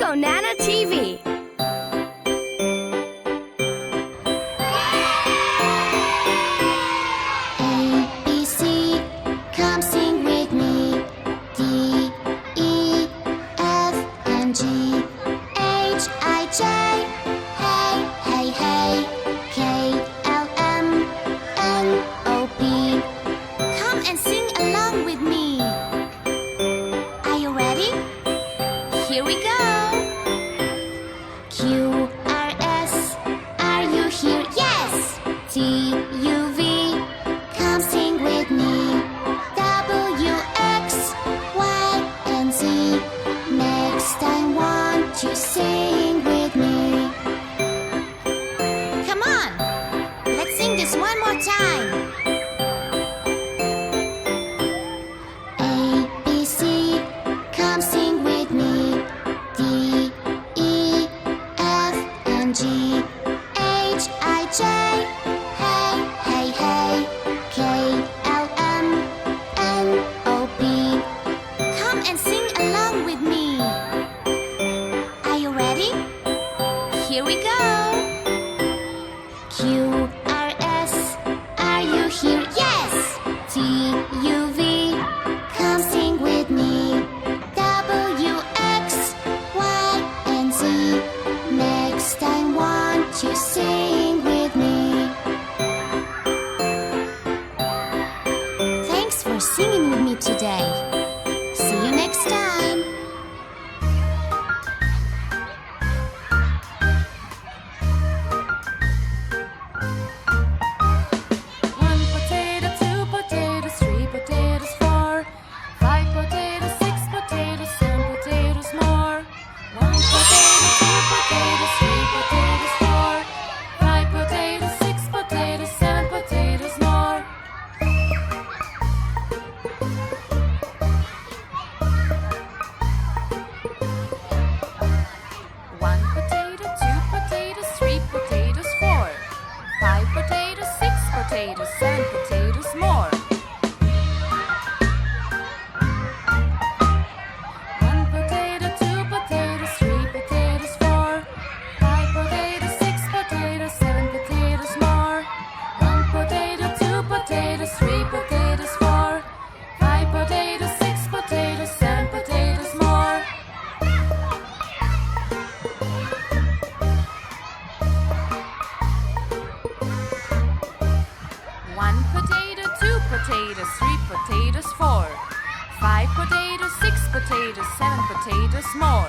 Nana TV. A, B, C, come sing with me. D, E, F, and G, H, I, J, hey, hey, hey. K, L, M, N, O, P. Come and sing along with me. Are you ready? Here we go. Q, R, S, are you here? Yes! T, U, V, come sing with me. W, X, Y, and Z. Next time, won't you sing with me? Come on! Let's sing this one more time. A, B, C, come sing with me. D, E, F, and G, H, I, J, hey, hey, hey. K, L, M, N, O, P. Come and sing along with me. Are you ready? Here we go. Q, R, S, are you here? Yes! T, U, V, come sing with me. W, X, Y, and Z. Next time, won't you sing with me? Thanks for singing with me today. See you next time. One potato, two potatoes, three potatoes, four, five potatoes, six potatoes, seven potatoes more. One potato, two potatoes, three potatoes, four, five potatoes, six potatoes, seven potatoes more. One potato, two potatoes, three potatoes, four, five potatoes, six potatoes, seven potatoes more. One potato, two potatoes, three potatoes, four, five potatoes, six potatoes, seven potatoes more. One potato, two potatoes, three potatoes, four, five potatoes, six potatoes, seven potatoes more. One potato, two potatoes, three potatoes, four, five potatoes, six potatoes, seven potatoes more.